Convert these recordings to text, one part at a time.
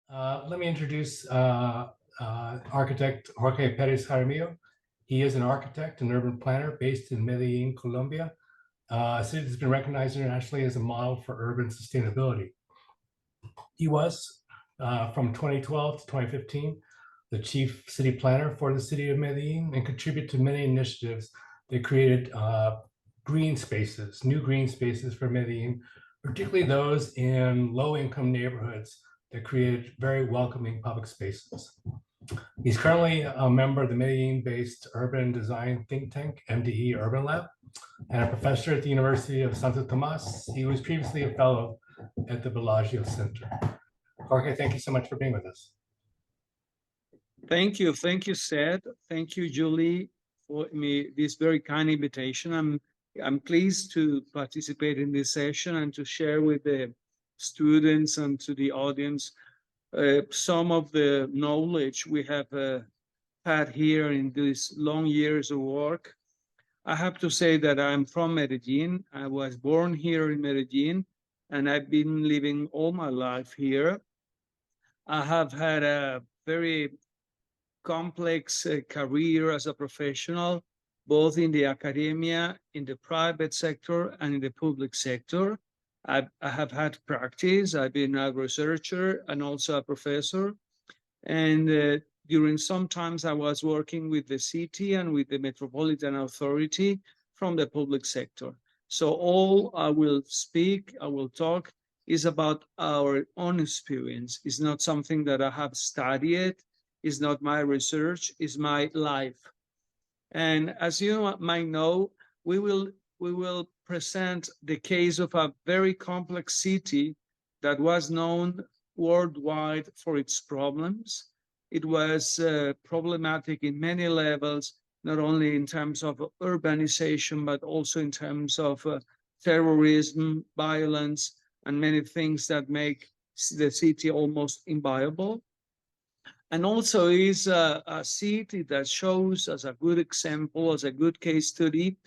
Let me introduce architect Jorge Pérez-Jaramillo. He is an architect and urban planner based in Medellín, Colombia. A city that's been recognized internationally as a model for urban sustainability. He was, from 2012 to 2015, the chief city planner for the city of Medellín and contributed to many initiatives that created green spaces, new green spaces for Medellín, particularly those in low-income neighborhoods that created very welcoming public spaces. He's currently a member of the Medellín-based urban design think tank, MDE Urban Lab, and a professor at the University of Santo Tomás. He was previously a fellow at the Bellagio Center. Jorge, thank you so much for being with us. Thank you, Seth. Thank you, Julie, for me this very kind invitation. I'm pleased to participate in this session and to share with the students and to the audience some of the knowledge we have had here in these long years of work. I have to say that I'm from Medellín. I was born here in Medellín, and I've been living all my life here. I have had a very complex career as a professional, both in the academia, in the private sector, and in the public sector. I have had practice. I've been a researcher and also a professor. And during some times I was working with the city and with the Metropolitan Authority from the public sector. So all I will talk is about our own experience. It's not something that I have studied. It's not my research, it's my life. And as you might know, we will present the case of a very complex city that was known worldwide for its problems. It was problematic in many levels, not only in terms of urbanization, but also in terms of terrorism, violence, and many things that make the city almost inviable. And also is a city that shows as a good example, as a good case study,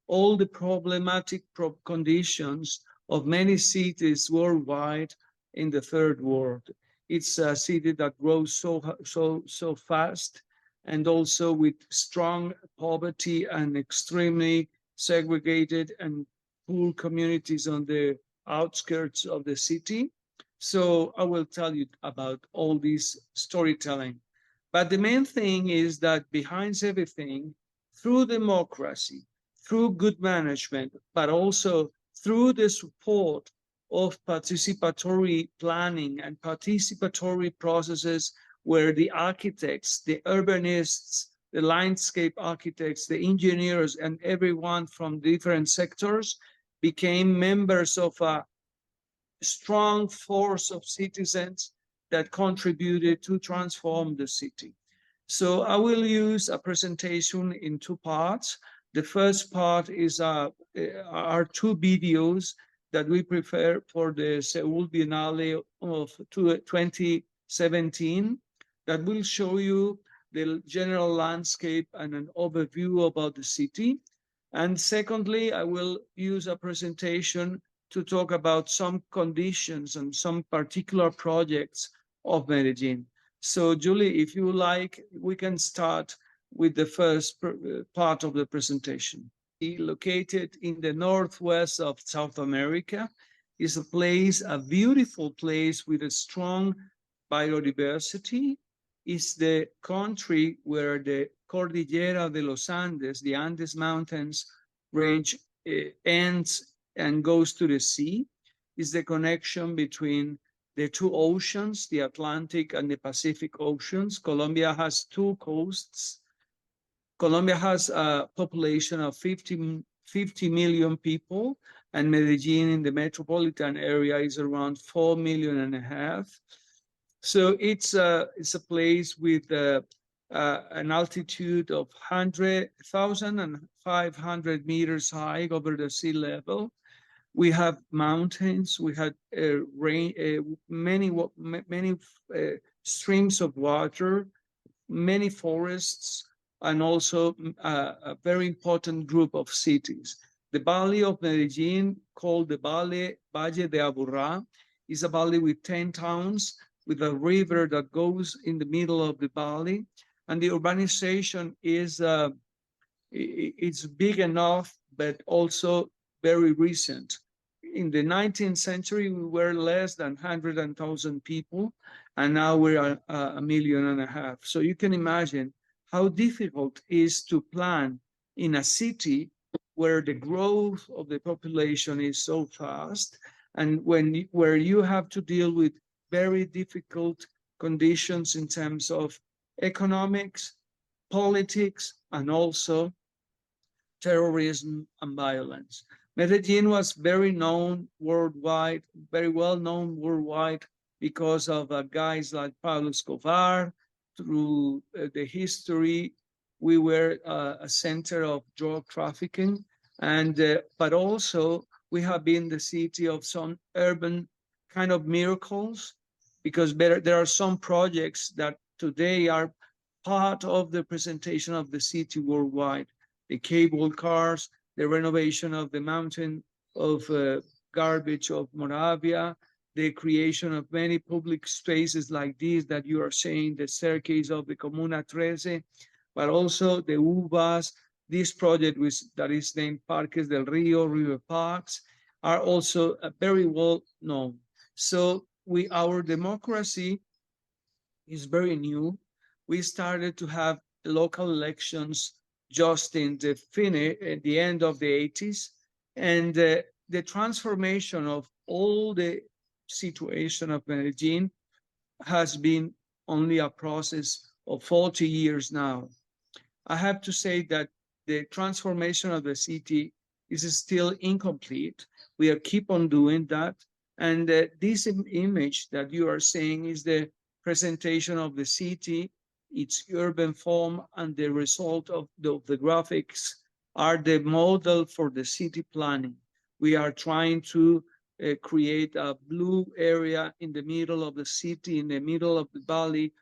all the problematic conditions of many cities worldwide in the third world. It's a city that grows so fast, and also with strong poverty and extremely segregated and poor communities on the outskirts of the city. So I will tell you about all this storytelling. But the main thing is that behind everything, through democracy, through good management, but also through the support of participatory planning and participatory processes where the architects, the urbanists, the landscape architects, the engineers, and everyone from different sectors became members of a strong force of citizens that contributed to transform the city. So I will use a presentation in two parts. The first part is are two videos that we prepared for the Seoul Biennale of 2017 that will show you the general landscape and an overview about the city. And secondly, I will use a presentation to talk about some conditions and some particular projects of Medellín. So Julie, if you like, we can start with the first part of the presentation. Located in the northwest of South America, is a place, a beautiful place with a strong biodiversity. It's the country where the Cordillera de los Andes, the Andes Mountains range ends and goes to the sea. Is the connection between the two oceans, the Atlantic and the Pacific Oceans. Colombia has two coasts. Colombia has a population of 50 million people, and Medellín in the metropolitan area is around 4.5 million. So it's a place with an altitude of 1,500 meters high over the sea level. We have mountains. We had many streams of water, many forests, and also a very important group of cities. The valley of Medellín, called the Valle de Aburrá, is a valley with 10 towns with a river that goes in the middle of the valley. And the urbanization is it's big enough, but also very recent. In the 19th century, we were less than 100,000 people, and now we're 1.5 million. So you can imagine how difficult it is to plan in a city where the growth of the population is so fast, and where you have to deal with very difficult conditions in terms of economics, politics, and also terrorism and violence. Medellin was very known worldwide, very well known worldwide because of guys like Pablo Escobar. Through the history, we were a center of drug trafficking, and but also we have been the city of some urban kind of miracles, because there are some projects that today are part of the presentation of the city worldwide. The cable cars, the renovation of the mountain of garbage of Moravia, the creation of many public spaces like this that you are saying, the staircase of the Comuna 13, but also the UVAs. This project that is named Parques del Río, River Parks, are also very well known. So our democracy is very new. We started to have local elections just at the end of the 80s. And the transformation of all the situation of Medellin has been only a process of 40 years now. I have to say that the transformation of the city is still incomplete. We keep on doing that. And this image that you are seeing is the presentation of the city, its urban form, and the result of the graphics are the model for the city planning. We are trying to create a blue area in the middle of the city, in the middle of the valley,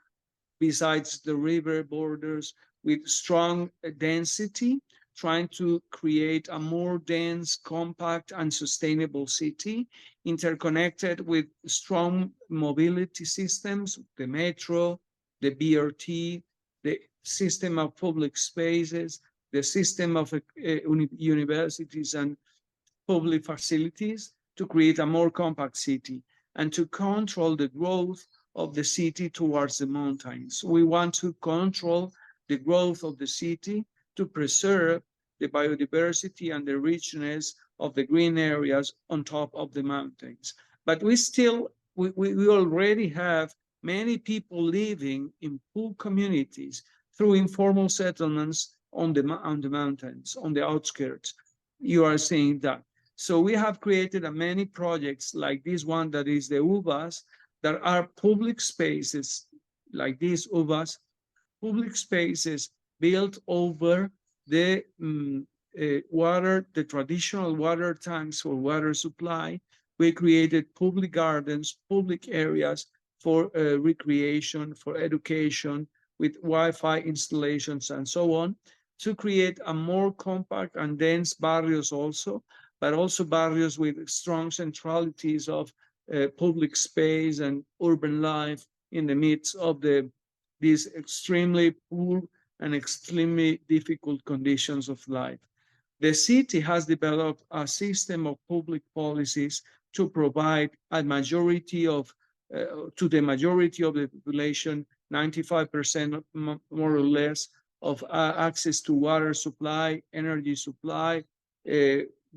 besides the river borders, with strong density, trying to create a more dense, compact, and sustainable city, interconnected with strong mobility systems, the metro, the BRT, the system of public spaces, the system of universities and public facilities, to create a more compact city and to control the growth of the city towards the mountains. We want to control the growth of the city to preserve the biodiversity and the richness of the green areas on top of the mountains. But we already have many people living in poor communities through informal settlements on the mountains, on the outskirts. You are seeing that. So we have created many projects like this one that is the UVAs, that are public spaces like these UVAs, public spaces built over the the traditional water tanks for water supply. We created public gardens, public areas for recreation, for education, with Wi-Fi installations and so on, to create a more compact and dense barrios also, but also barrios with strong centralities of public space and urban life in the midst of these extremely poor and extremely difficult conditions of life. The city has developed a system of public policies to provide a majority of, to the majority of the population, 95% more or less, of access to water supply, energy supply,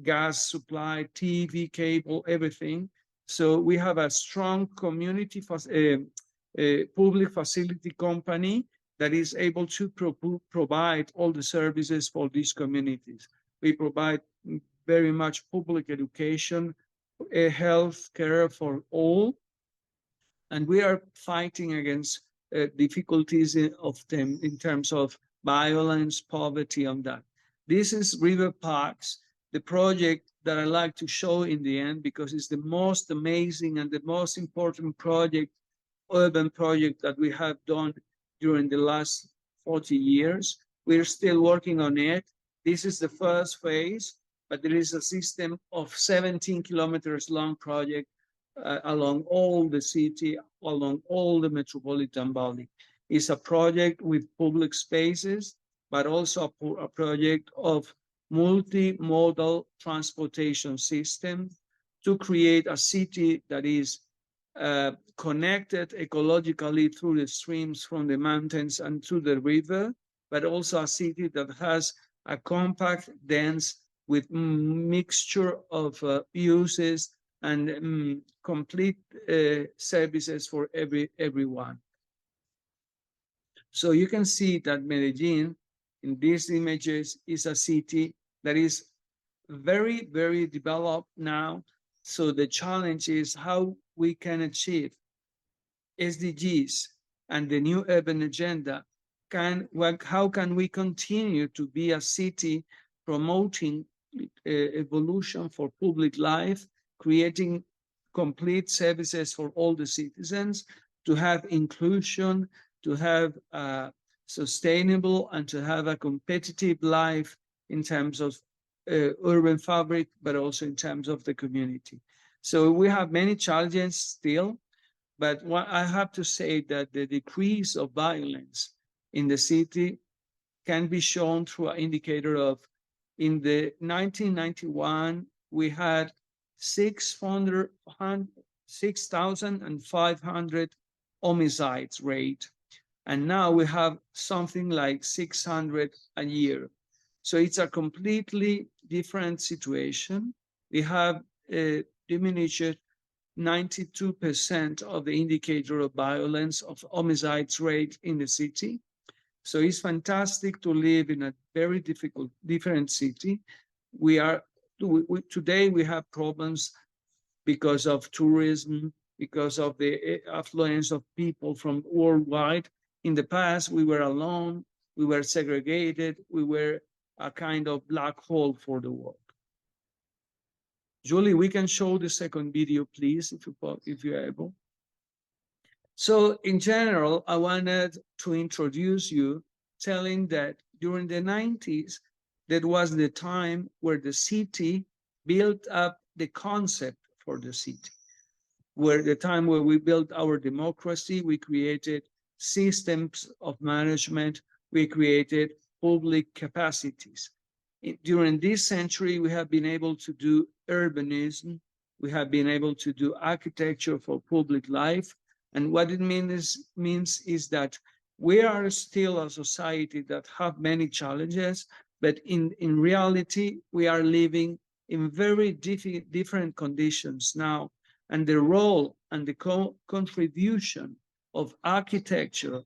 gas supply, TV, cable, everything. So we have a strong community public facility company that is able to provide all the services for these communities. We provide very much public education, health care for all, and we are fighting against difficulties of them in terms of violence, poverty, and that. This is River Parks, the project that I like to show in the end, because it's the most amazing and the most important project, urban project, that we have done during the last 40 years. We're still working on it. This is the first phase, but there is a system of 17 kilometers long project along all the city, along all the metropolitan valley. It's a project with public spaces, but also a project of multimodal transportation system to create a city that is connected ecologically through the streams from the mountains and to the river, but also a city that has a compact, dense, with mixture of uses and complete services for everyone. So you can see that Medellin, in these images, is a city that is very, very developed now. So the challenge is how we can achieve SDGs and the new urban agenda. How can we continue to be a city promoting evolution for public life, creating complete services for all the citizens, to have inclusion, to have sustainable and to have a competitive life in terms of urban fabric, but also in terms of the community. So we have many challenges still, but what I have to say that the decrease of violence in the city can be shown through an indicator of, in the 1991, we had 6,500 homicides rate. And now we have something like 600 a year. So it's a completely different situation. We have diminished 92% of the indicator of violence of homicides rate in the city. So it's fantastic to live in a very different city. Today we have problems because of tourism, because of the affluence of people from worldwide. In the past, we were alone, we were segregated, we were a kind of black hole for the world. Julie, we can show the second video, please, if you're able. So in general, I wanted to introduce you, telling that during the 90s, that was the time where the city built up the concept for the city, where the time where we built our democracy, we created systems of management, we created public capacities. During this century, we have been able to do urbanism, we have been able to do architecture for public life. And what it means is that we are still a society that have many challenges, but in reality, we are living in very different conditions now. And the role and the contribution of architecture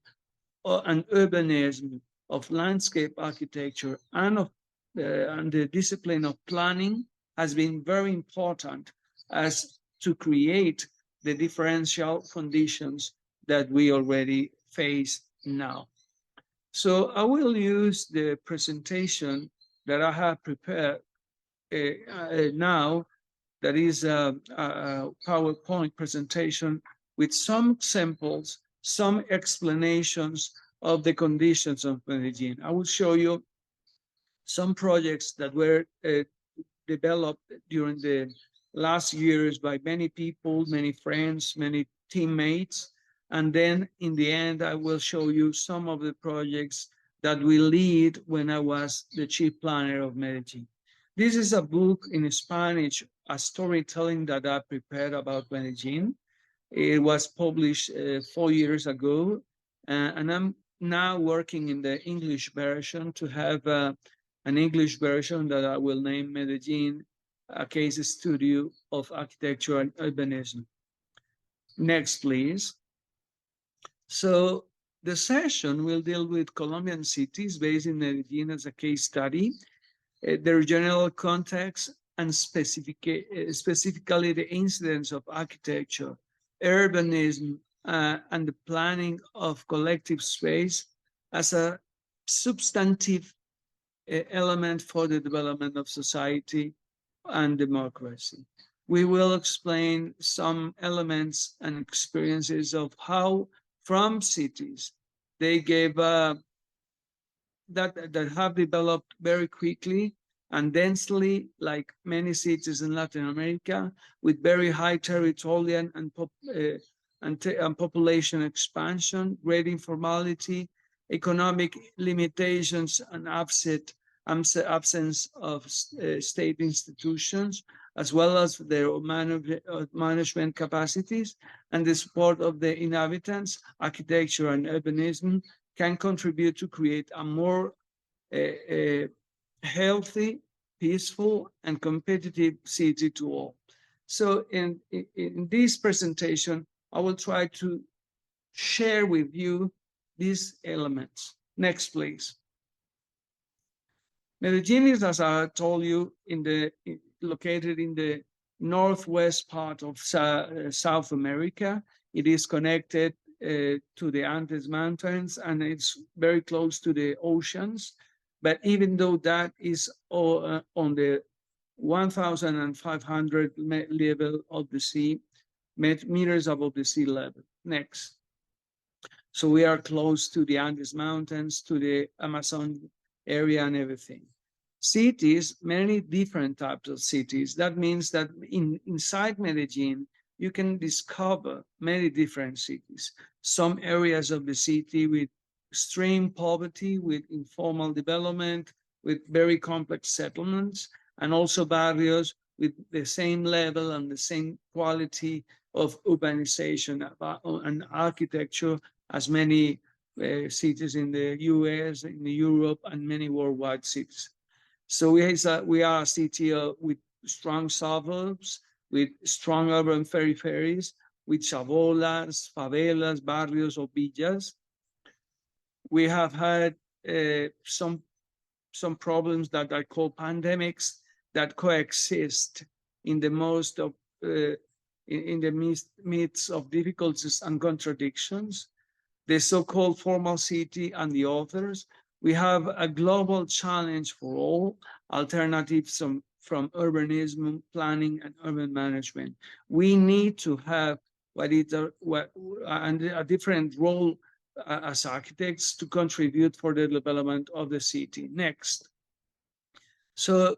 and urbanism, of landscape architecture, and of the discipline of planning has been very important as to create the differential conditions that we already face now. So I will use the presentation that I have prepared now, that is a PowerPoint presentation with some samples, some explanations of the conditions of Medellin. I will show you some projects that were developed during the last years by many people, many friends, many teammates. And then in the end, I will show you some of the projects that we lead when I was the chief planner of Medellin. This is a book in Spanish, a storytelling that I prepared about Medellin. It was published 4 years ago, and I'm now working in the English version to have an English version that I will name Medellin, a case study of architecture and urbanism. Next, please. So the session will deal with Colombian cities based in Medellin as a case study, their general context, and specifically the incidence of architecture, urbanism, and the planning of collective space as a substantive element for the development of society and democracy. We will explain some elements and experiences of how from cities they gave that have developed very quickly and densely, like many cities in Latin America, with very high territorial and population expansion, great informality, economic limitations, and absence of state institutions, as well as their management capacities, and the support of the inhabitants, architecture and urbanism can contribute to create a more healthy, peaceful, and competitive city to all. So in this presentation, I will try to share with you these elements. Next, please. Medellin is, as I told you, located in the northwest part of South America. It is connected to the Andes Mountains, and it's very close to the oceans. But even though that is on the 1,500 level of the sea, meters above the sea level. Next. So we are close to the Andes Mountains, to the Amazon area and everything. Cities, many different types of cities. That means that inside Medellin, you can discover many different cities. Some areas of the city with extreme poverty, with informal development, with very complex settlements, and also barrios with the same level and the same quality of urbanization and architecture as many cities in the US, in Europe, and many worldwide cities. So we are a city with strong suburbs, with strong urban peripheries, with chabolas, favelas, barrios, or villas. We have had some problems that I call pandemics that coexist in the midst of difficulties and contradictions. The so-called formal city and the others. We have a global challenge for all alternatives from urbanism, planning, and urban management. We need to have a different role as architects to contribute for the development of the city. Next. So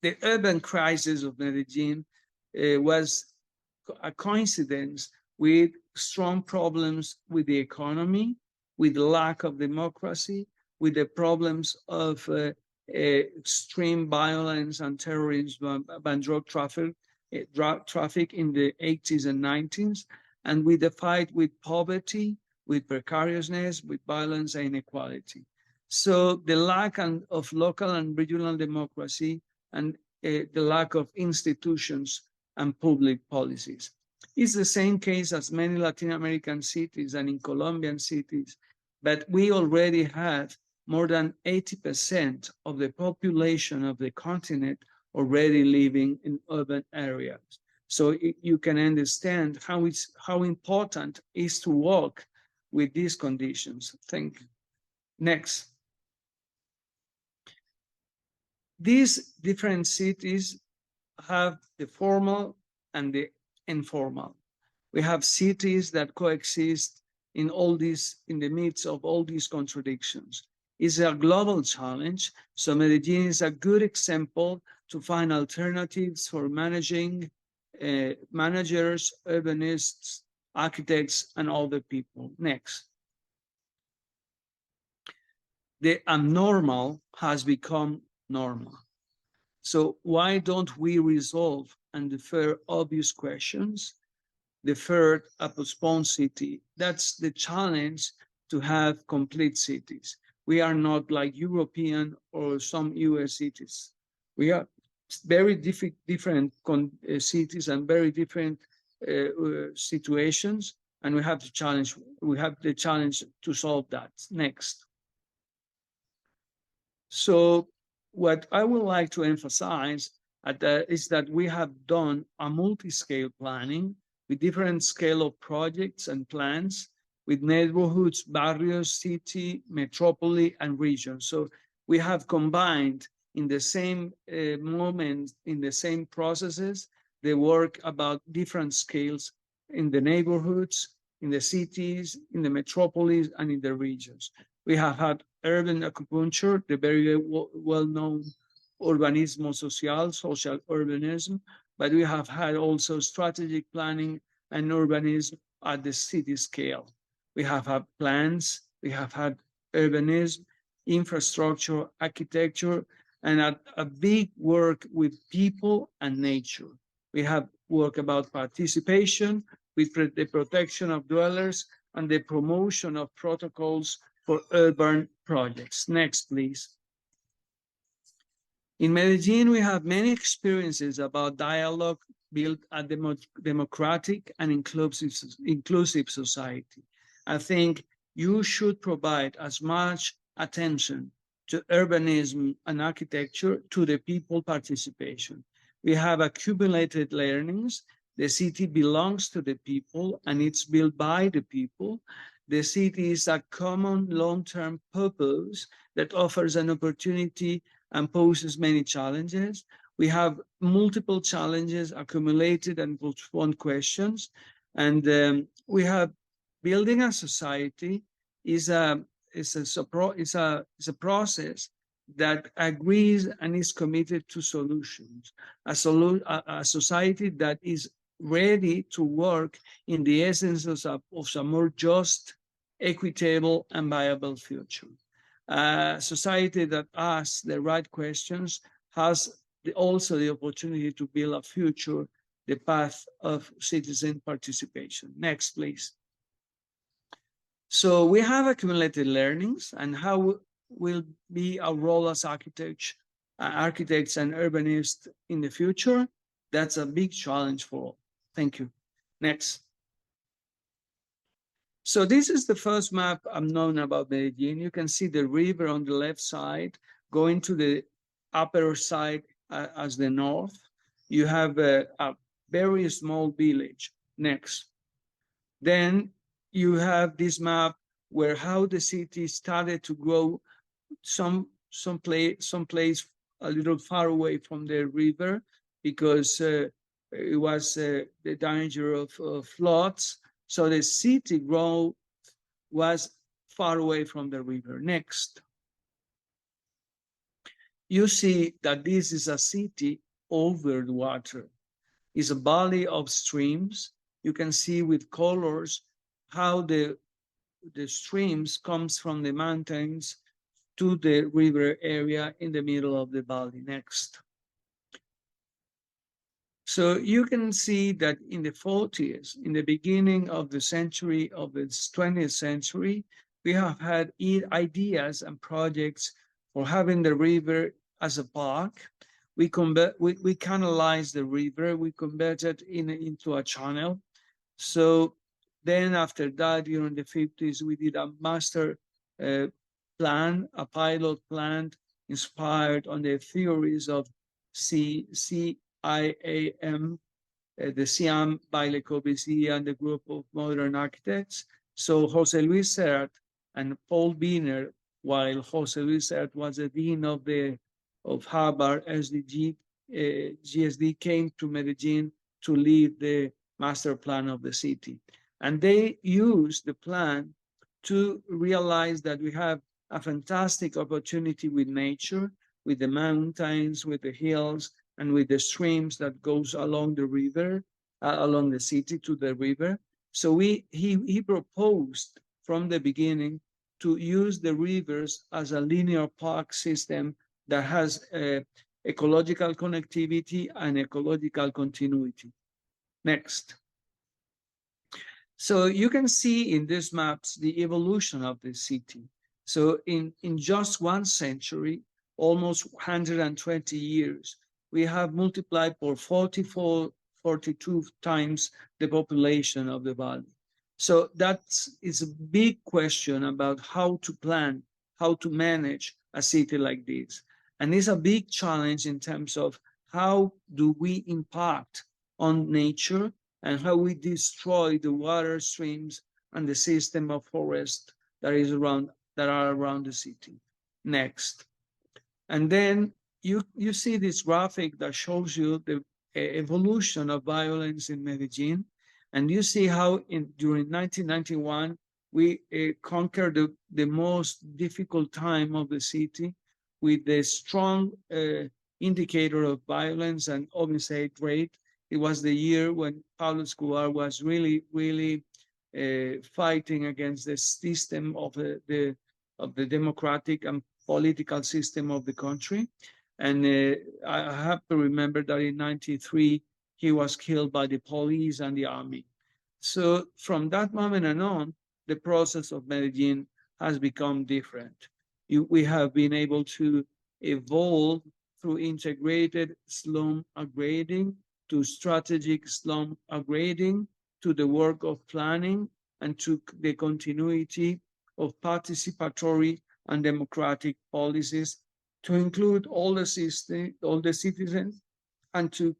the urban crisis of Medellin was a coincidence with strong problems with the economy, with the lack of democracy, with the problems of extreme violence and terrorism and drug traffic in the 80s and 90s, and with the fight with poverty, with precariousness, with violence and inequality. So the lack of local and regional democracy and the lack of institutions and public policies. It's the same case as many Latin American cities and in Colombian cities, but we already have more than 80% of the population of the continent already living in urban areas. So you can understand how important it is to work with these conditions. Thank you. Next. These different cities have the formal and the informal. We have cities that coexist in the midst of all these contradictions. It's a global challenge. So Medellin is a good example to find alternatives for managers, urbanists, architects, and other people. Next. The abnormal has become normal. So why don't we resolve and defer obvious questions? Deferred a postponed city. That's the challenge to have complete cities. We are not like European or some US cities. We are very different cities and very different situations, and we have the challenge to solve that. Next. So what I would like to emphasize is that we have done a multi-scale planning with different scale of projects and plans with neighborhoods, barrios, city, metropole, and region. So we have combined in the same moment, in the same processes, the work about different scales in the neighborhoods, in the cities, in the metropolis, and in the regions. We have had urban acupuncture, the very well-known urbanismo social, social urbanism, but we have had also strategic planning and urbanism at the city scale. We have had plans, we have had urbanism, infrastructure, architecture, and a big work with people and nature. We have work about participation with the protection of dwellers and the promotion of protocols for urban projects. Next, please. In Medellin, we have many experiences about dialogue built a democratic and inclusive society. I think you should provide as much attention to urbanism and architecture to the people participation. We have accumulated learnings. The city belongs to the people and it's built by the people. The city is a common long-term purpose that offers an opportunity and poses many challenges. We have multiple challenges accumulated and postponed questions. And we have building a society is a process that agrees and is committed to solutions. A society that is ready to work in the essence of a more just, equitable, and viable future. A society that asks the right questions has also the opportunity to build a future, the path of citizen participation. Next, please. So we have accumulated learnings and how will be our role as architects and urbanists in the future. That's a big challenge for all. Thank you. Next. So this is the first map I'm known about Medellin. You can see the river on the left side going to the upper side as the north. You have a very small village. Next. Then you have this map where how the city started to grow some place a little far away from the river because it was the danger of floods. So the city growth was far away from the river. Next. You see that this is a city over the water. It's a valley of streams. You can see with colors how the streams comes from the mountains to the river area in the middle of the valley. Next. So you can see that in the 40s, in the beginning of the century, of the 20th century, we have had ideas and projects for having the river as a park. We canalized the river, we converted into a channel. So then after that, during the 50s, we did a master plan, a pilot plan inspired on the theories of CIAM, the Siam by Le Corbusier and the group of modern architects. So Jose Luis Serrat and Paul Wiener, while Jose Luis Serrat was the dean of Harvard GSD, came to Medellin to lead the master plan of the city. And they used the plan to realize that we have a fantastic opportunity with nature, with the mountains, with the hills, and with the streams that goes along the river, along the city to the river. So he proposed from the beginning to use the rivers as a linear park system that has ecological connectivity and ecological continuity. Next. So you can see in these maps the evolution of the city. So in just one century, almost 120 years, we have multiplied for 42 times the population of the valley. So is a big question about how to plan, how to manage a city like this. And it's a big challenge in terms of how do we impact on nature and how we destroy the water streams and the system of forest that are around the city. Next. And then you see this graphic that shows you the evolution of violence in Medellin. And you see how during 1991, we conquered the most difficult time of the city with the strong indicator of violence and homicide rate. It was the year when Pablo Escobar was really fighting against the system of the democratic and political system of the country. And I have to remember that in '93, he was killed by the police and the army. So from that moment on, the process of Medellin has become different. We have been able to evolve through integrated slum upgrading to strategic slum upgrading to the work of planning and to the continuity of participatory and democratic policies to include all the citizens and to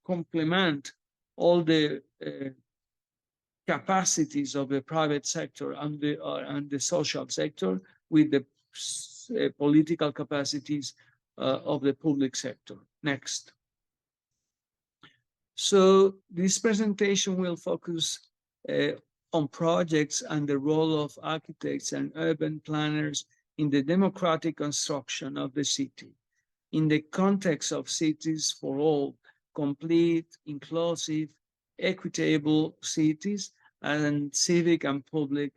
complement all the capacities of the private sector and the social sector with the political capacities of the public sector. Next. So this presentation will focus on projects and the role of architects and urban planners in the democratic construction of the city, in the context of cities for all, complete, inclusive, equitable cities, and civic and public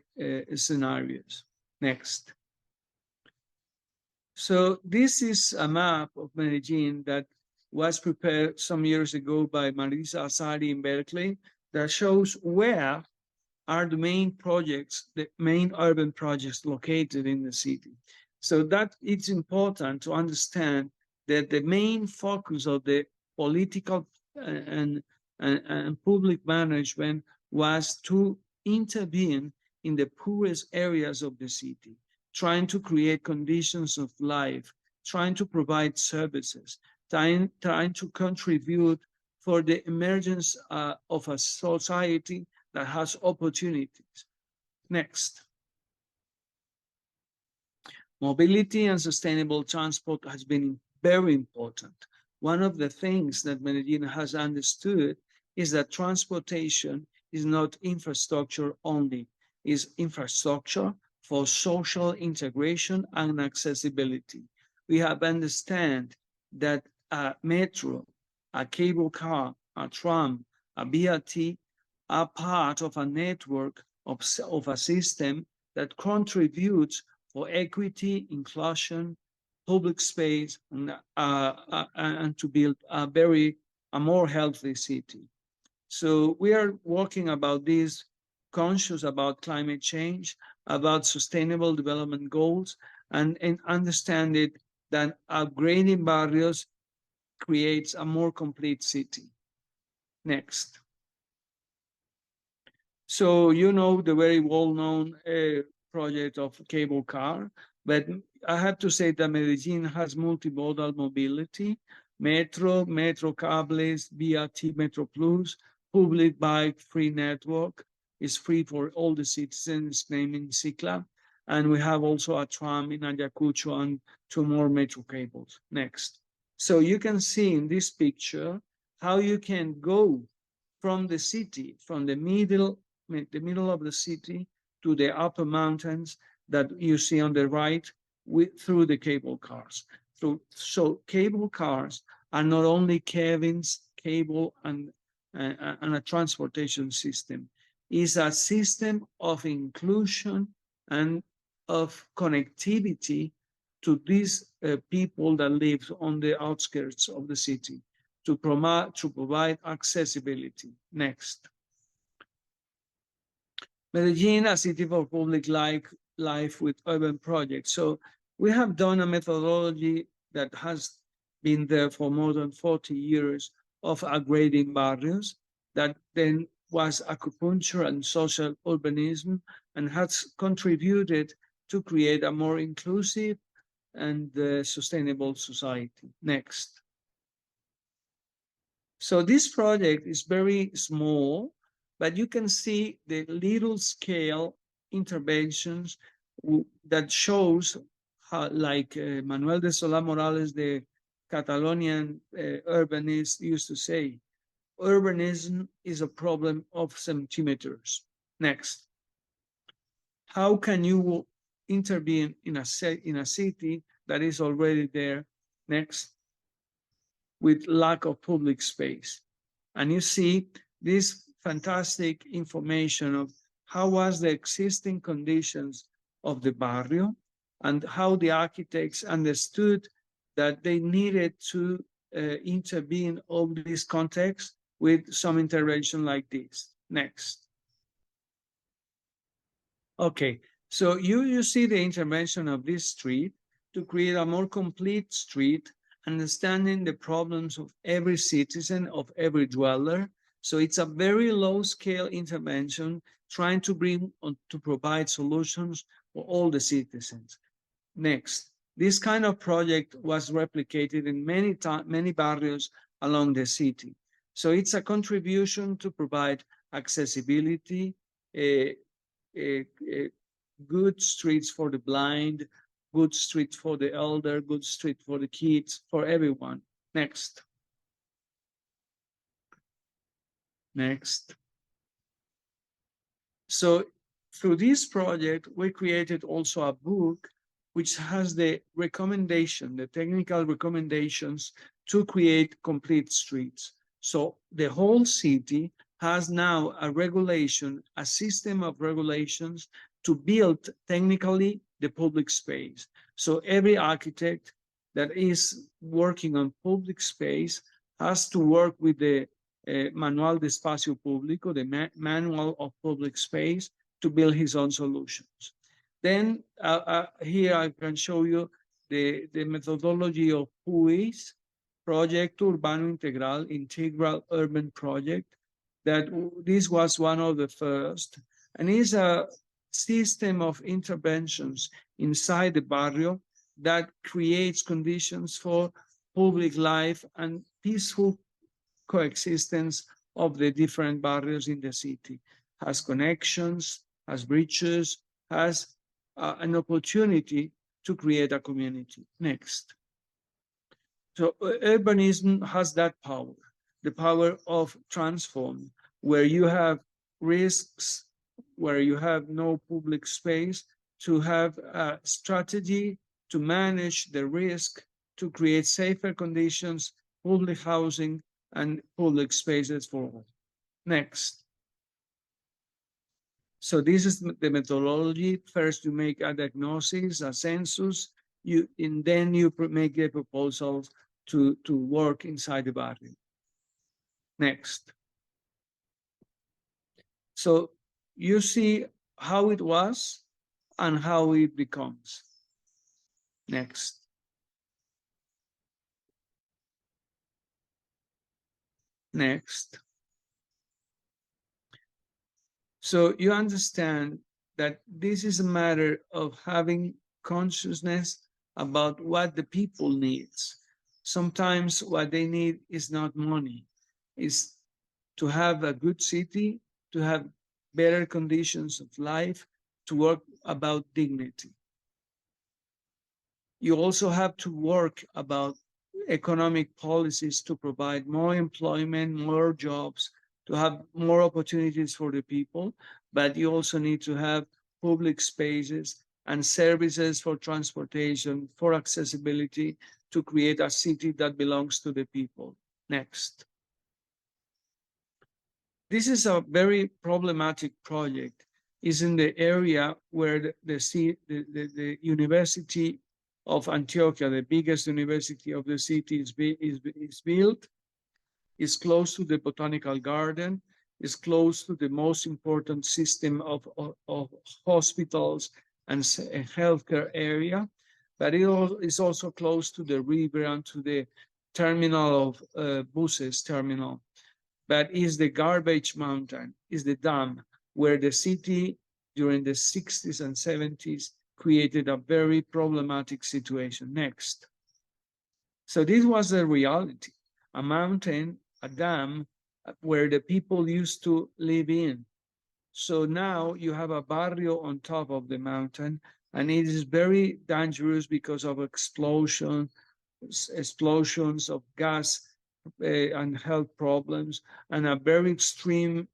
scenarios. Next. So this is a map of Medellin that was prepared some years ago by Marisa Asari in Berkeley that shows where are the main projects, the main urban projects located in the city. So that it's important to understand that the main focus of the political and public management was to intervene in the poorest areas of the city, trying to create conditions of life, trying to provide services, trying to contribute for the emergence of a society that has opportunities. Next. Mobility and sustainable transport has been very important. One of the things that Medellin has understood is that transportation is not infrastructure only, it's infrastructure for social integration and accessibility. We have understand that a metro, a cable car, a tram, a BRT are part of a network of a system that contributes for equity, inclusion, public space, and to build a more healthy city. So we are working about this, conscious about climate change, about sustainable development goals, and understanding that upgrading barrios creates a more complete city. Next. So you know the very well-known project of cable car, but I have to say that Medellin has multimodal mobility, metro, metro cables, BRT, Metro Plus, public bike free network is free for all the citizens, named Cicla, and we have also a tram in Ayacucho and 2 more metro cables. Next. So you can see in this picture how you can go from the city, from the middle of the city to the upper mountains that you see on the right through the cable cars. So cable cars are not only cabins, cable, and a transportation system. It's a system of inclusion and of connectivity to these people that live on the outskirts of the city to provide accessibility. Next. Medellin, a city for public life with urban projects. So we have done a methodology that has been there for more than 40 years of upgrading barrios that then was acupuncture and social urbanism and has contributed to create a more inclusive and sustainable society. Next. So this project is very small, but you can see the little scale interventions that shows how, like Manuel de Solá Morales, the Catalonian urbanist, used to say, urbanism is a problem of centimeters. Next. How can you intervene in a city that is already there? Next. with lack of public space. And you see this fantastic information of how was the existing conditions of the barrio and how the architects understood that they needed to intervene all this context with some intervention like this. Next. Okay, so you see the intervention of this street to create a more complete street, understanding the problems of every citizen, of every dweller. So it's a very low scale intervention trying to provide solutions for all the citizens. Next, this kind of project was replicated in many barrios along the city. So it's a contribution to provide accessibility, good streets for the blind, good streets for the elder, good street for the kids, for everyone. Next. Next. So through this project, we created also a book which has the recommendation, the technical recommendations to create complete streets. So the whole city has now a regulation, a system of regulations to build technically the public space. So every architect that is working on public space has to work with the Manual de Espacio Público, the Manual of Public Space, to build his own solutions. Then here I can show you the methodology of UVAs, Proyecto Urbano Integral Urban Project, that this was one of the first, and is a system of interventions inside the barrio that creates conditions for public life and peaceful coexistence of the different barrios in the city. Has connections, has bridges, has an opportunity to create a community. Next. So urbanism has that power, the power of transform, where you have risks, where you have no public space, to have a strategy to manage the risk, to create safer conditions, public housing, and public spaces for all. Next. So this is the methodology. First, you make a diagnosis, a census, and then you make the proposals to work inside the barrio. Next. So you see how it was and how it becomes. Next. Next. So you understand that this is a matter of having consciousness about what the people needs. Sometimes what they need is not money, is to have a good city, to have better conditions of life, to work about dignity. You also have to work about economic policies to provide more employment, more jobs, to have more opportunities for the people, but you also need to have public spaces and services for transportation, for accessibility, to create a city that belongs to the people. Next. This is a very problematic project. It's in the area where the University of Antioquia, the biggest university of the city, is built. It's close to the botanical garden. It's close to the most important system of hospitals and healthcare area. But it is also close to the river and to the terminal of buses terminal. But is the garbage mountain, is the dam where the city during the 60s and 70s created a very problematic situation. Next. So this was the reality, a mountain, a dam where the people used to live in. So now you have a barrio on top of the mountain, and it is very dangerous because of explosions of gas and health problems, and a very extreme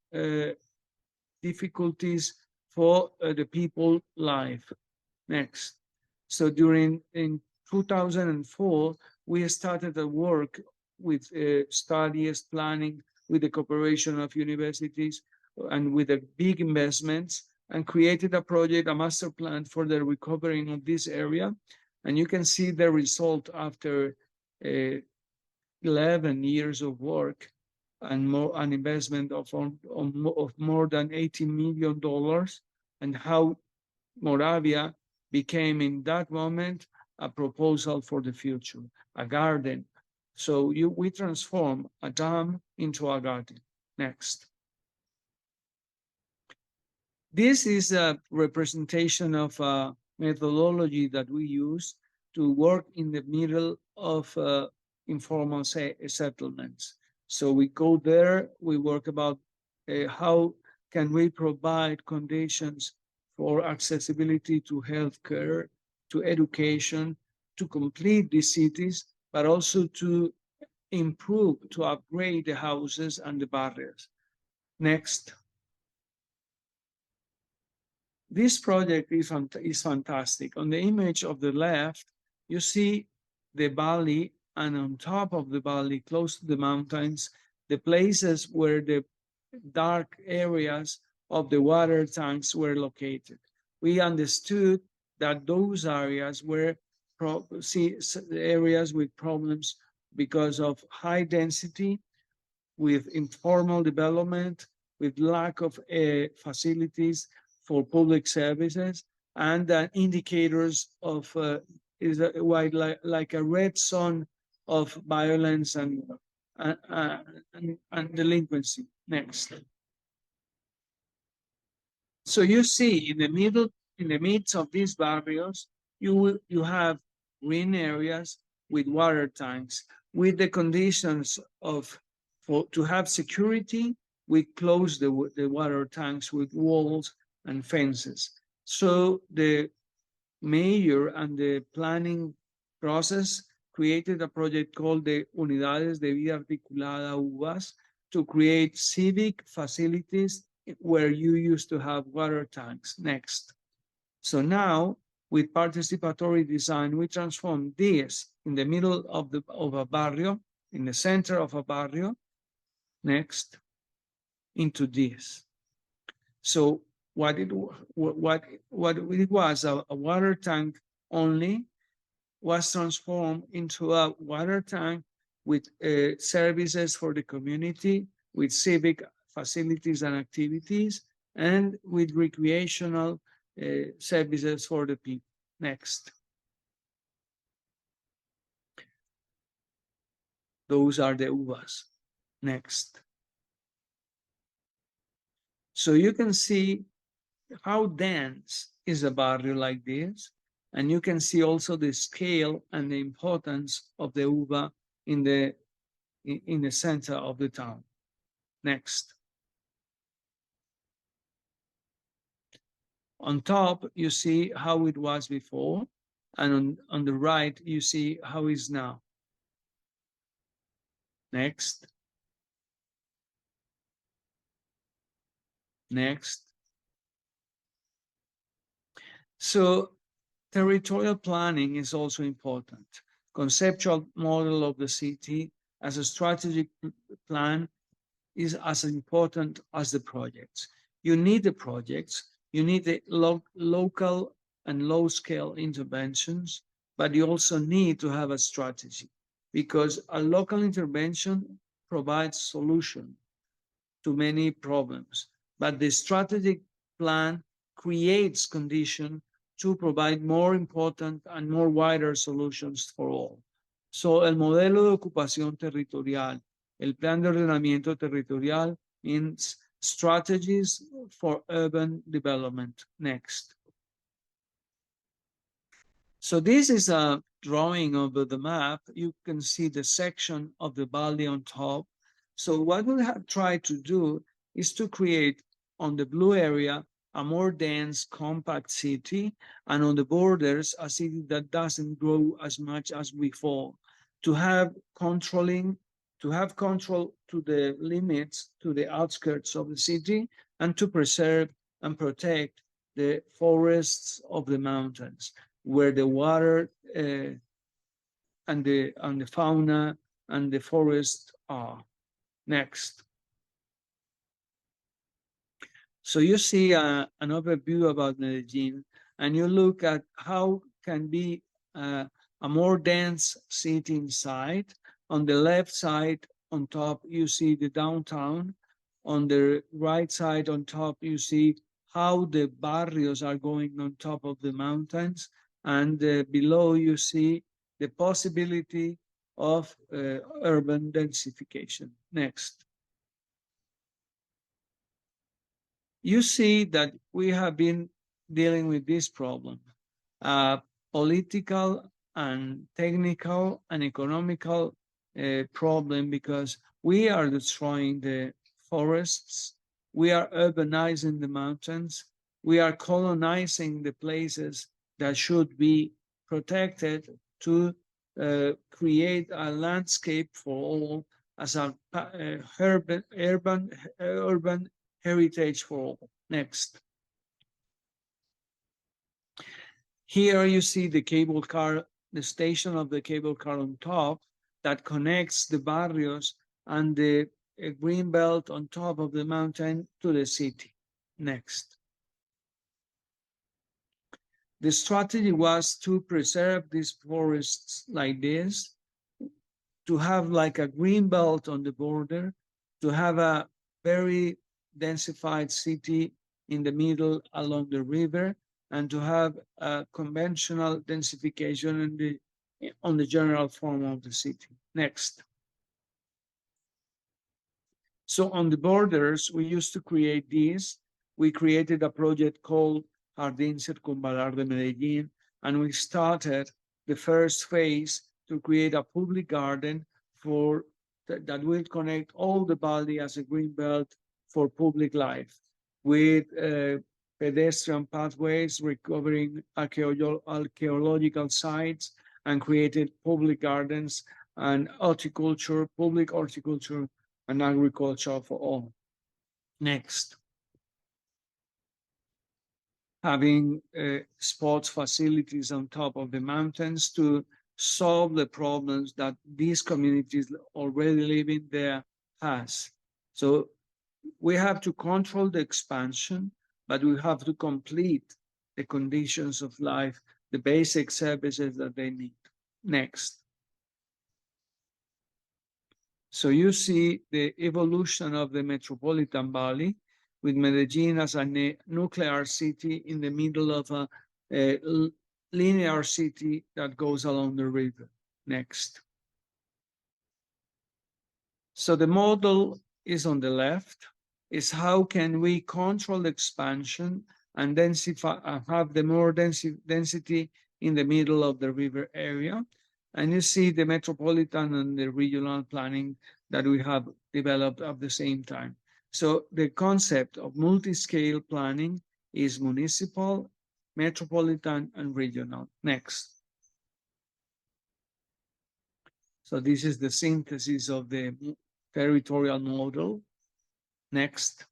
difficulties for the people life. Next. So in 2004, we started a work with studies, planning, with the cooperation of universities, and with the big investments, and created a project, a master plan for the recovering of this area. And you can see the result after 11 years of work and an investment of more than $80 million, and how Moravia became in that moment a proposal for the future, a garden. So we transform a dam into a garden. Next. This is a representation of a methodology that we use to work in the middle of informal settlements. So we go there, we work about how can we provide conditions for accessibility to healthcare, to education, to complete the cities, but also to improve, to upgrade the houses and the barriers. Next. This project is fantastic. On the image of the left, you see the valley, and on top of the valley, close to the mountains, the places where the dark areas of the water tanks were located. We understood that those areas were areas with problems because of high density, with informal development, with lack of facilities for public services, and indicators of like a red zone of violence and delinquency. Next. So you see in the midst of these barrios, you have green areas with water tanks, with the conditions to have security. We close the water tanks with walls and fences. So the mayor and the planning process created a project called the Unidades de Vida Articulada, UVAs, to create civic facilities where you used to have water tanks. Next. So now, with participatory design, we transform this in the middle of a barrio, in the center of a barrio, next, into this. So what it was, a water tank only, was transformed into a water tank with services for the community, with civic facilities and activities, and with recreational services for the people. Next. Those are the UVAs. Next. So you can see how dense is a barrio like this, and you can see also the scale and the importance of the UVA in the center of the town. Next. On top, you see how it was before, and on the right, you see how it is now. Next. Next. So territorial planning is also important. Conceptual model of the city as a strategic plan is as important as the projects. You need the projects, you need the local and low-scale interventions, but you also need to have a strategy, because a local intervention provides solution to many problems, but the strategic plan creates condition to provide more important and more wider solutions for all. So el modelo de ocupación territorial, el plan de ordenamiento territorial means strategies for urban development. Next. So this is a drawing of the map. You can see the section of the valley on top. So what we have tried to do is to create on the blue area a more dense, compact city, and on the borders, a city that doesn't grow as much as before, to have control to the limits, to the outskirts of the city, and to preserve and protect the forests of the mountains, where the water and the fauna and the forests are. Next. So you see an overview about Medellin, and you look at how can be a more dense city inside. On the left side, on top, you see the downtown. On the right side, on top, you see how the barrios are going on top of the mountains. And below, you see the possibility of urban densification. Next. You see that we have been dealing with this problem, political and technical and economical problem, because we are destroying the forests, we are urbanizing the mountains, we are colonizing the places that should be protected to create a landscape for all as a urban heritage for all. Next. Here you see the cable car, the station of the cable car on top that connects the barrios and the green belt on top of the mountain to the city. Next. The strategy was to preserve these forests like this, to have like a green belt on the border, to have a very densified city in the middle along the river, and to have a conventional densification on the general form of the city. Next. So on the borders, we used to create these. We created a project called Jardín Circunvalar de Medellín, and we started the first phase to create a public garden for that will connect all the valley as a green belt for public life, with pedestrian pathways, recovering archaeological sites, and created public gardens and horticulture, public horticulture and agriculture for all. Next. Having sports facilities on top of the mountains to solve the problems that these communities already living there has. So we have to control the expansion, but we have to complete the conditions of life, the basic services that they need. Next. So you see the evolution of the metropolitan valley, with Medellin as a nuclear city in the middle of a linear city that goes along the river. Next. So the model is on the left, is how can we control the expansion and densify, have the more density in the middle of the river area. And you see the metropolitan and the regional planning that we have developed at the same time. So the concept of multi-scale planning is municipal, metropolitan, and regional. Next. So this is the synthesis of the territorial model. Next.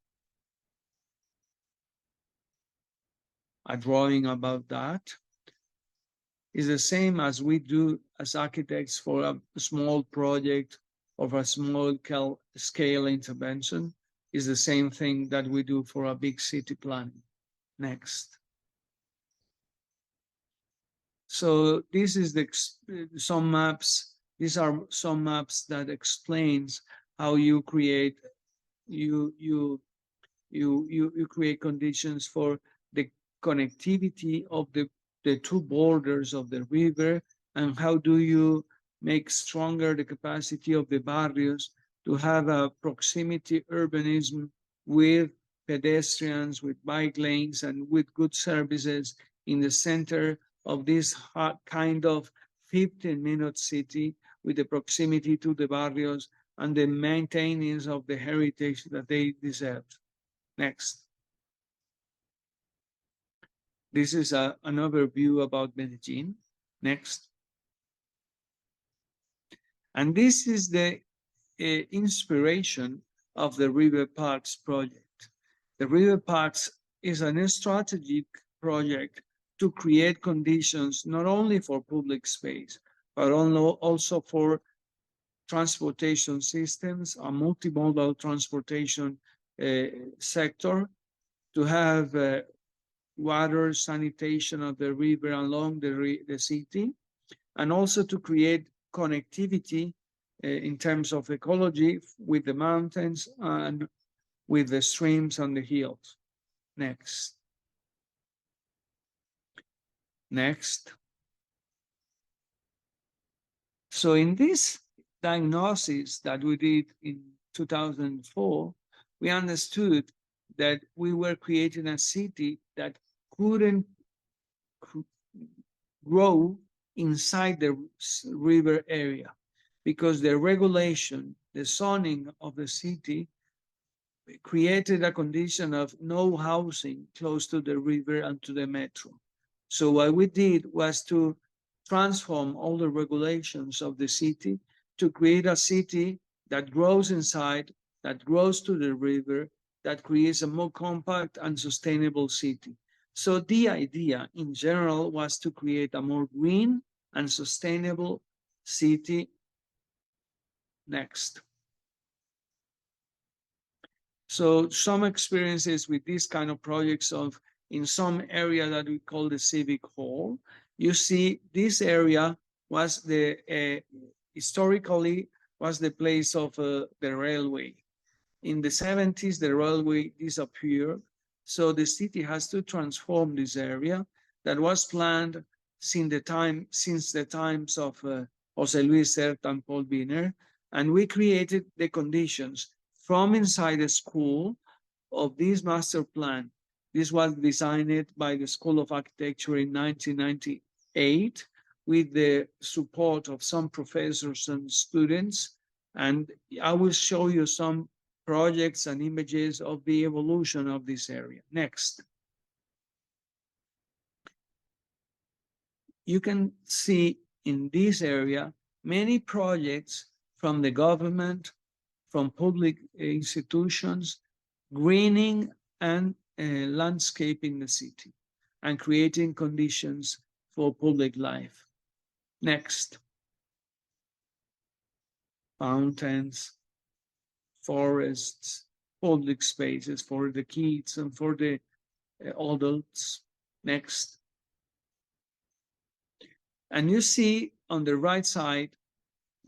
A drawing about that is the same as we do as architects for a small project of a small scale intervention. Is the same thing that we do for a big city planning. Next. So this is some maps. These are some maps that explains how you create create conditions for the connectivity of the two borders of the river, and how do you make stronger the capacity of the barrios to have a proximity urbanism with pedestrians, with bike lanes, and with good services in the center of this kind of 15-minute city, with the proximity to the barrios and the maintenance of the heritage that they deserve. Next. This is an overview about Medellin. Next. And this is the inspiration of the River Parks project. The River Parks is a strategic project to create conditions not only for public space, but also for transportation systems, a multimodal transportation sector, to have water sanitation of the river along the city, and also to create connectivity in terms of ecology with the mountains and with the streams and the hills. Next. Next. So in this diagnosis that we did in 2004, we understood that we were creating a city that couldn't grow inside the river area, because the regulation, the zoning of the city created a condition of no housing close to the river and to the metro. So what we did was to transform all the regulations of the city to create a city that grows inside, that grows to the river, that creates a more compact and sustainable city. So the idea in general was to create a more green and sustainable city. Next. So some experiences with these kind of projects of in some area that we call the civic hall. You see, this area was the historically was the place of the railway. In the 70s, the railway disappeared. So the city has to transform this area that was planned since the times of José Luis Certa and Paul Wiener. And we created the conditions from inside the school of this master plan. This was designed by the School of Architecture in 1998 with the support of some professors and students. And I will show you some projects and images of the evolution of this area. Next. You can see in this area many projects from the government, from public institutions, greening and landscaping the city and creating conditions for public life. Next. Fountains, forests, public spaces for the kids and for the adults. Next. And you see on the right side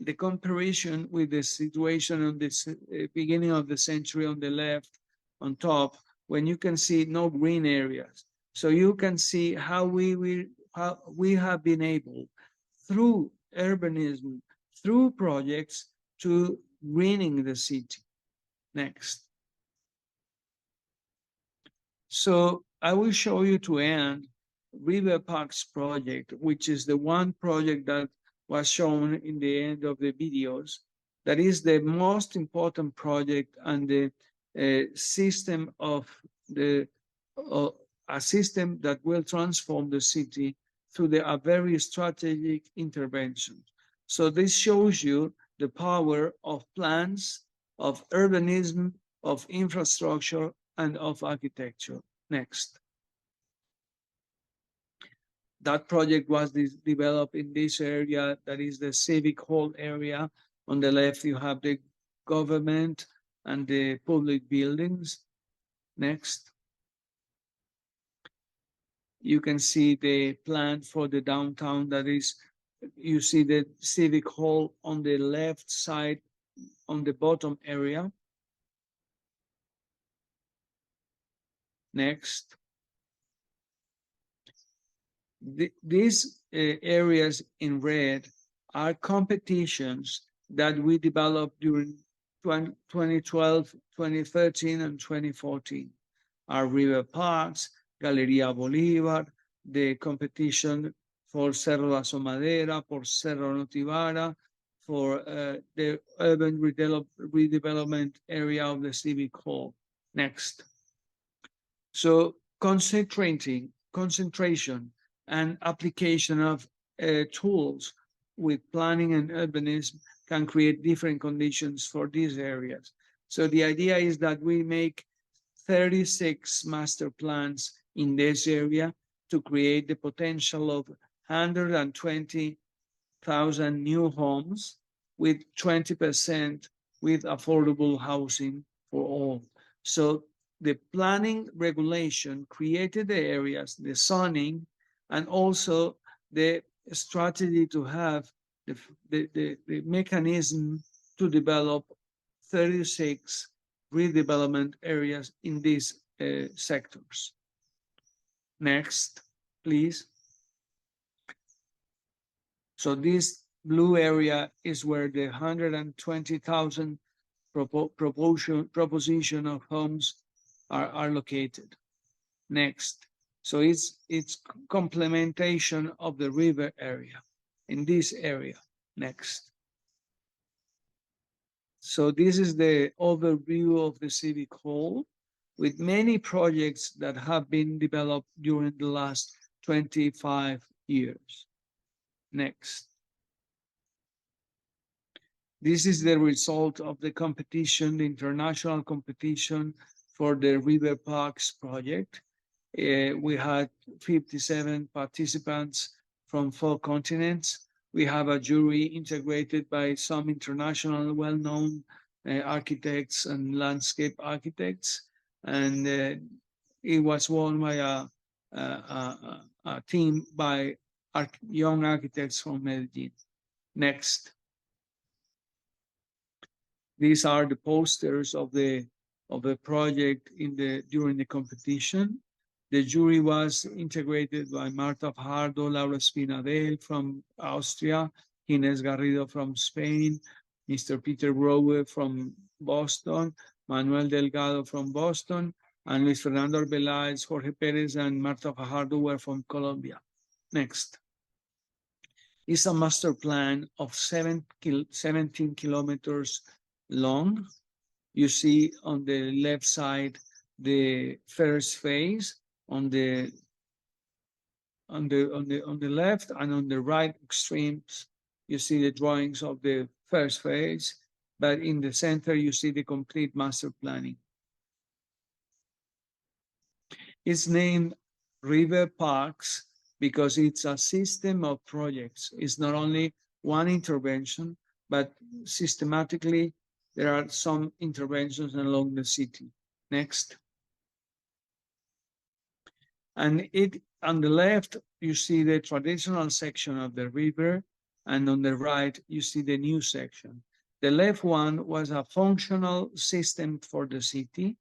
the comparison with the situation on the beginning of the century on the left, on top, when you can see no green areas. So you can see how we have been able, through urbanism, through projects, to greening the city. Next. So I will show you to end River Parks project, which is the one project that was shown in the end of the videos. That is the most important project and the system of a system that will transform the city through a very strategic intervention. So this shows you the power of plans, of urbanism, of infrastructure, and of architecture. Next. That project was developed in this area, that is the civic hall area. On the left, you have the government and the public buildings. Next. You can see the plan for the downtown, that is, you see the civic hall on the left side, on the bottom area. Next. These areas in red are competitions that we developed during 2012, 2013, and 2014. Our river parks, Galería Bolívar, the competition for Cerro La Somadera, for Cerro Notivara, for the urban redevelopment area of the civic hall. Next. So concentration and application of tools with planning and urbanism can create different conditions for these areas. So the idea is that we make 36 master plans in this area to create the potential of 120,000 new homes with 20% with affordable housing for all. So the planning regulation created the areas, the zoning, and also the strategy to have the mechanism to develop 36 redevelopment areas in these sectors. Next, please. So this blue area is where the 120,000 proposition of homes are located. Next. So it's complementation of the river area in this area. Next. So this is the overview of the Civic Hall with many projects that have been developed during the last 25 years. Next. This is the result of the competition, the international competition for the River Parks project. We had 57 participants from 4 continents. We have a jury integrated by some international well-known architects and landscape architects. And it was won by a team by young architects from Medellín. Next. These are the posters of the project during the competition. The jury was integrated by Marta Fajardo, Laura Spinadel from Austria, Inés Garrido from Spain, Mr. Peter Browe from Boston, Manuel Delgado from Boston, and Luis Fernando Arbeláez, Jorge Pérez, and Marta Fajardo were from Colombia. Next. It's a master plan of 17 kilometers long. You see on the left side the first phase, on the left and on the right extremes you see the drawings of the first phase, but in the center you see the complete master planning. It's named River Parks because it's a system of projects. It's not only one intervention, but systematically there are some interventions along the city. Next. And on the left, you see the traditional section of the river, and on the right, you see the new section. The left one was a functional system for the city.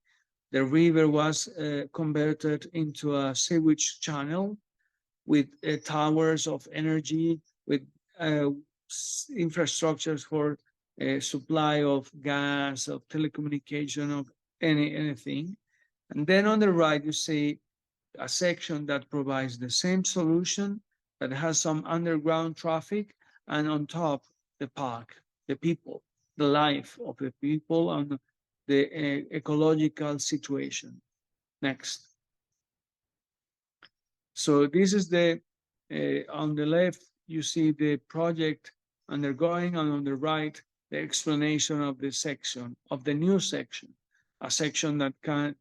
The river was converted into a sewage channel with towers of energy, with infrastructures for supply of gas, of telecommunication, of anything. And then on the right, you see a section that provides the same solution, that has some underground traffic, and on top, the park, the people, the life of the people, and the ecological situation. Next. So this is on the left, you see the project undergoing, and on the right, the explanation of the section, of the new section, a section that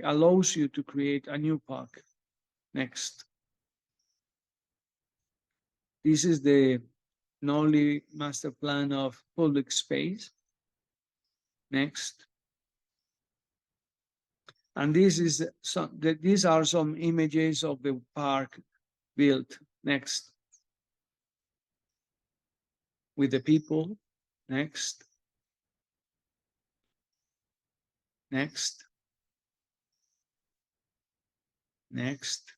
allows you to create a new park. Next. This is the Noli master plan of public space. Next. And these are some images of the park built. Next. With the people. Next. Next. Next.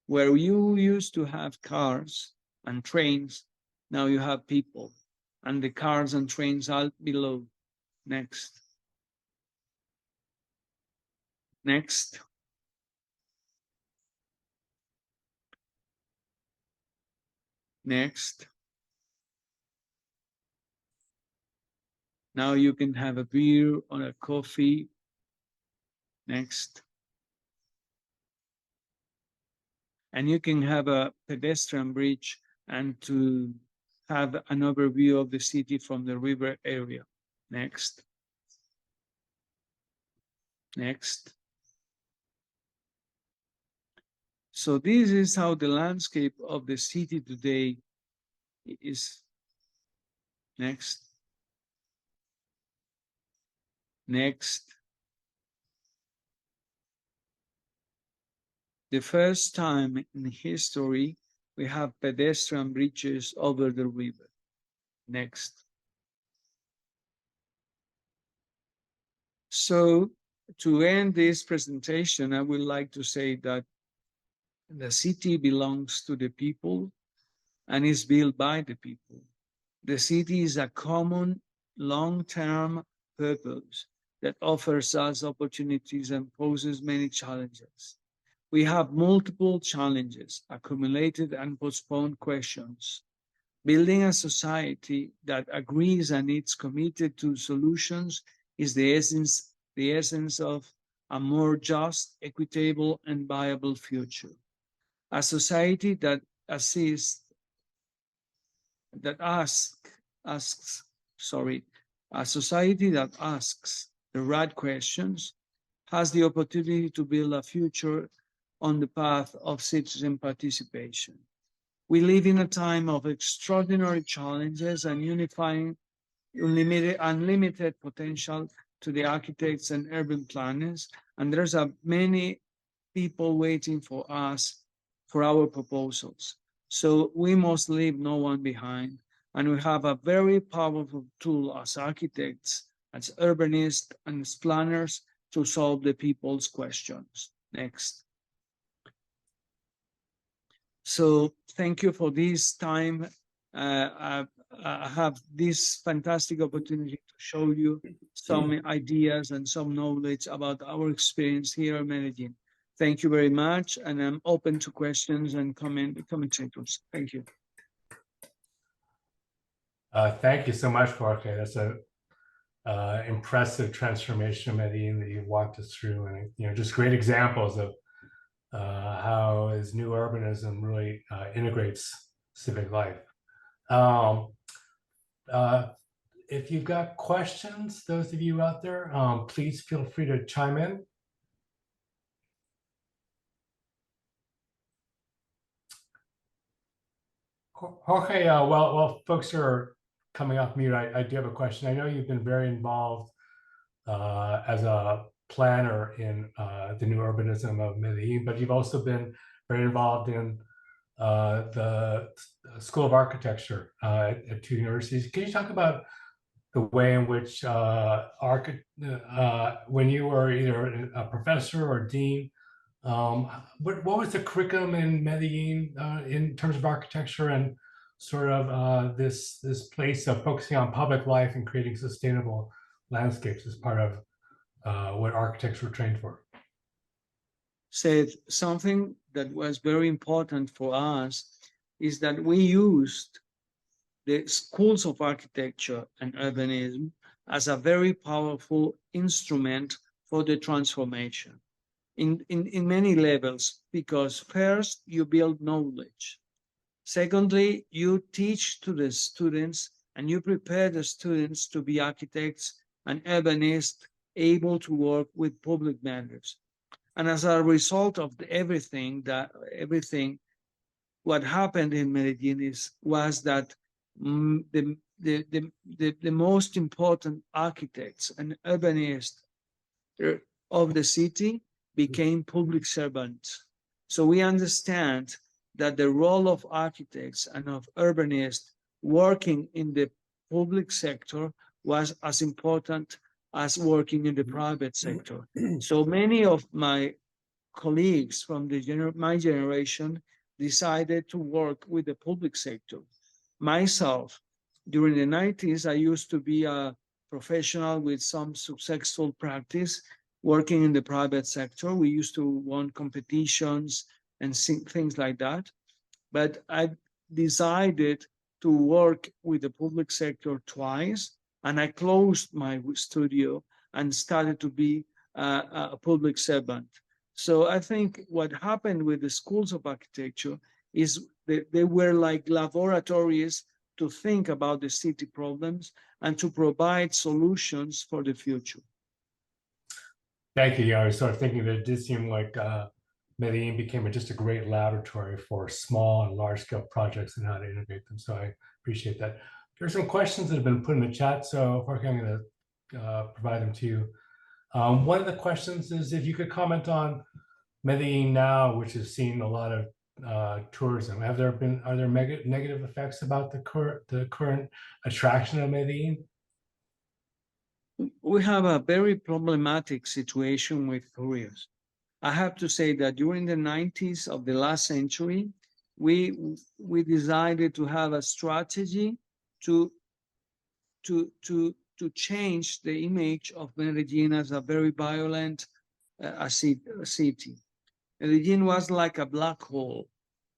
Where you used to have cars and trains, now you have people, and the cars and trains are below. Next. Next. Next. Now you can have a beer or a coffee. Next. And you can have a pedestrian bridge and to have an overview of the city from the river area. Next. Next. So this is how the landscape of the city today is. Next. Next. The first time in history, we have pedestrian bridges over the river. Next. So to end this presentation, I would like to say that the city belongs to the people and is built by the people. The city is a common long-term purpose that offers us opportunities and poses many challenges. We have multiple challenges, accumulated and postponed questions. Building a society that agrees and is committed to solutions is the essence of a more just, equitable, and viable future. A society that asks the right questions has the opportunity to build a future on the path of citizen participation. We live in a time of extraordinary challenges and unifying unlimited potential to the architects and urban planners, and there's many people waiting for us, for our proposals. So we must leave no one behind, and we have a very powerful tool as architects, as urbanists, and as planners to solve the people's questions. Next. So thank you for this time. I have this fantastic opportunity to show you some ideas and some knowledge about our experience here in Medellin. Thank you very much, and I'm open to questions and commentators. Thank you. Thank you so much, Jorge. That's a impressive transformation of Medellin that you walked us through, and just great examples of how his new urbanism really integrates civic life. If you've got questions, those of you out there, please feel free to chime in. Jorge, while folks are coming off mute, I do have a question. I know you've been very involved as a planner in the new urbanism of Medellin, but you've also been very involved in the School of Architecture at two universities. Can you talk about the way in which when you were either a professor or dean, what was the curriculum in Medellin in terms of architecture and sort of this place of focusing on public life and creating sustainable landscapes as part of what architects were trained for? Said something that was very important for us is that we used the schools of architecture and urbanism as a very powerful instrument for the transformation in many levels, because first, you build knowledge. Secondly, you teach to the students and you prepare the students to be architects and urbanists able to work with public matters. And as a result of everything, what happened in Medellin was that the most important architects and urbanists of the city became public servants. So we understand that the role of architects and of urbanists working in the public sector was as important as working in the private sector. So many of my colleagues from my generation decided to work with the public sector. Myself, during the 90s, I used to be a professional with some successful practice working in the private sector. We used to win competitions and things like that. But I decided to work with the public sector twice, and I closed my studio and started to be a public servant. So I think what happened with the schools of architecture is that they were like laboratories to think about the city problems and to provide solutions for the future. Thank you. I was sort of thinking that it did seem like Medellin became just a great laboratory for small and large scale projects and how to integrate them. So I appreciate that. There's some questions that have been put in the chat. So Jorge, I'm going to provide them to you. One of the questions is if you could comment on Medellin now, which has seen a lot of tourism. Are there negative effects about the current attraction of Medellin? We have a very problematic situation with tourism. I have to say that during the 90s of the last century, we decided to have a strategy to change the image of Medellin as a very violent city. Medellin was like a black hole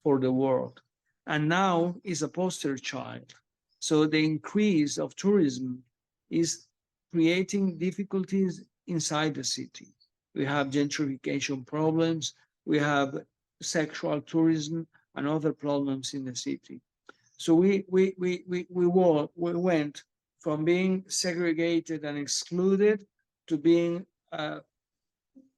for the world, and now is a poster child. So the increase of tourism is creating difficulties inside the city. We have gentrification problems, we have sexual tourism and other problems in the city. So we went from being segregated and excluded to being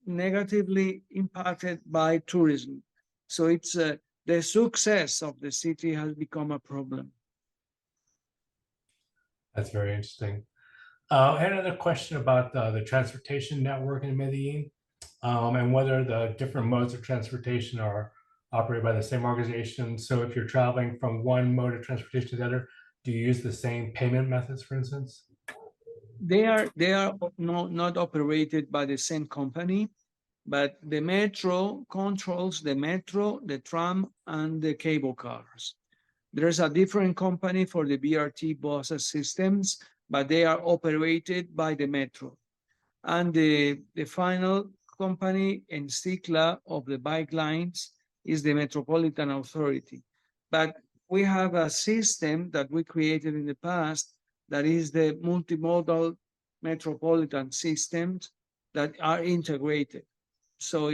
negatively impacted by tourism. So it's the success of the city has become a problem. That's very interesting. I had another question about the transportation network in Medellin and whether the different modes of transportation are operated by the same organization. So if you're traveling from one mode of transportation to the other, do you use the same payment methods, for instance? They are not operated by the same company, but the metro controls the metro, the tram, and the cable cars. There's a different company for the BRT bus systems, but they are operated by the metro. And the final company in Cicla of the bike lines is the Metropolitan Authority. But we have a system that we created in the past that is the multimodal metropolitan systems that are integrated. So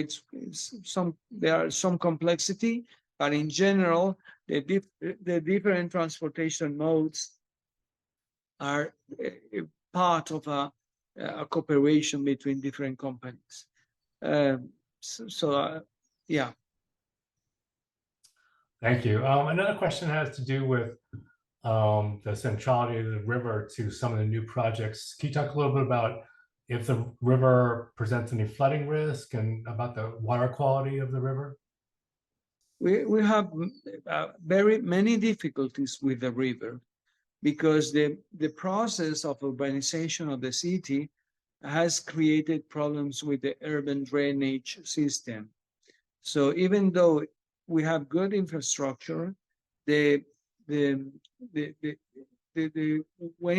there are some complexity, but in general, the different transportation modes are part of a cooperation between different companies. Yeah. Thank you. Another question has to do with the centrality of the river to some of the new projects. Can you talk a little bit about if the river presents any flooding risk and about the water quality of the river? We have very many difficulties with the river because the process of urbanization of the city has created problems with the urban drainage system. So even though we have good infrastructure, when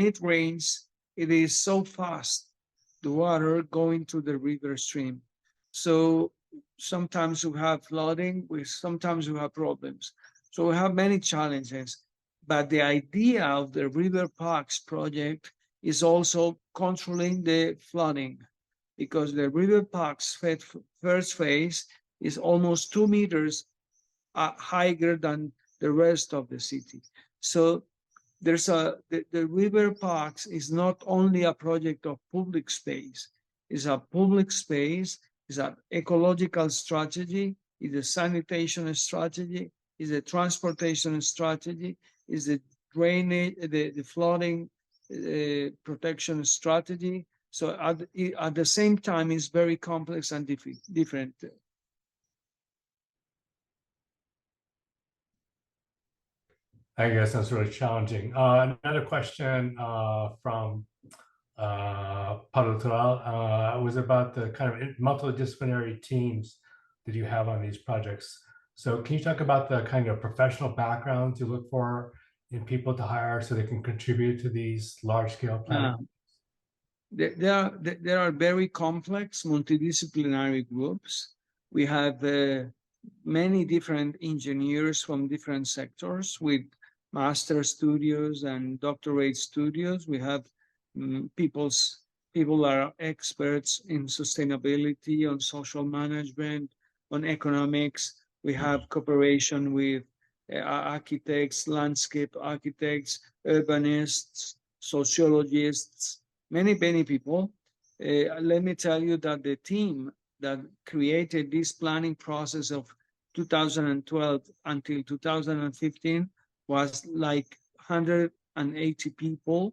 it rains, it is so fast, the water going to the river stream. So sometimes we have flooding, sometimes we have problems. So we have many challenges, but the idea of the River Parks project is also controlling the flooding, because the River Parks first phase is almost 2 meters higher than the rest of the city. So there's the River Parks is not only a project of public space, it's a public space, it's an ecological strategy, it's a sanitation strategy, it's a transportation strategy, it's a drainage, the flooding protection strategy. So at the same time, it's very complex and different. I guess that's really challenging. Another question from Pablo Toral was about the kind of multidisciplinary teams that you have on these projects. So can you talk about the kind of professional backgrounds you look for in people to hire so they can contribute to these large-scale plans? There are very complex multidisciplinary groups. We have many different engineers from different sectors with master studios and doctorate studios. We have people are experts in sustainability, on social management, on economics. We have cooperation with architects, landscape architects, urbanists, sociologists, many people. Let me tell you that the team that created this planning process of 2012 until 2015 was like 180 people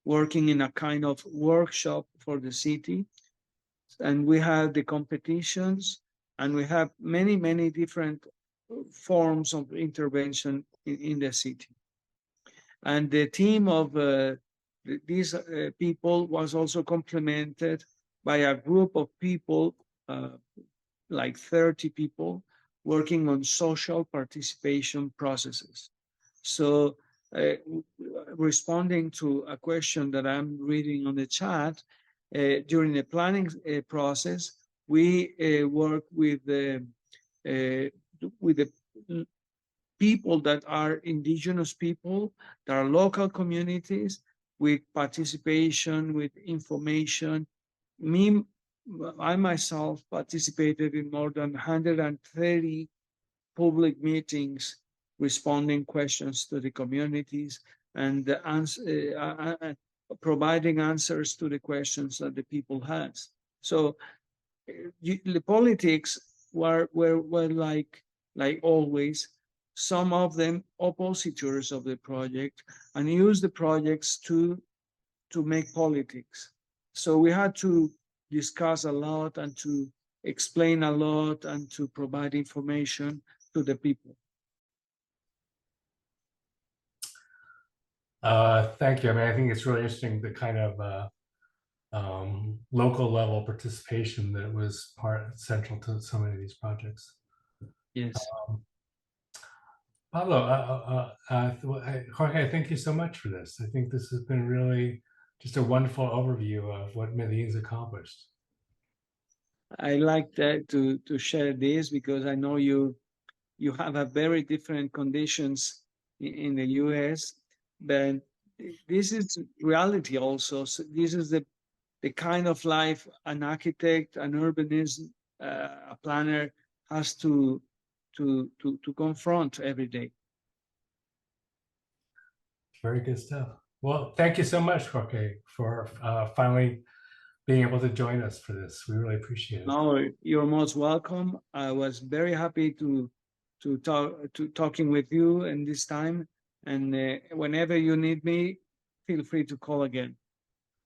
working in a kind of workshop for the city. And we have the competitions, and we have many different forms of intervention in the city. And the team of these people was also complemented by a group of people, like 30 people, working on social participation processes. So responding to a question that I'm reading on the chat, during the planning process, we work with the people that are indigenous people, that are local communities, with participation, with information. I myself participated in more than 130 public meetings, responding questions to the communities and providing answers to the questions that the people had. So the politics were like always, some of them oppositors of the project, and use the projects to make politics. So we had to discuss a lot and to explain a lot and to provide information to the people. Thank you. I mean, I think it's really interesting the kind of local level participation that was central to so many of these projects. Yes. Pablo, Jorge, thank you so much for this. I think this has been really just a wonderful overview of what Medellin's accomplished. I like that to share this because I know you have a very different conditions in the US, but this is reality also. So this is the kind of life an architect, an urbanist, a planner has to confront every day. Very good stuff. Well, thank you so much, Jorge, for finally being able to join us for this. We really appreciate it. No, you're most welcome. I was very happy to talking with you in this time. And whenever you need me, feel free to call again.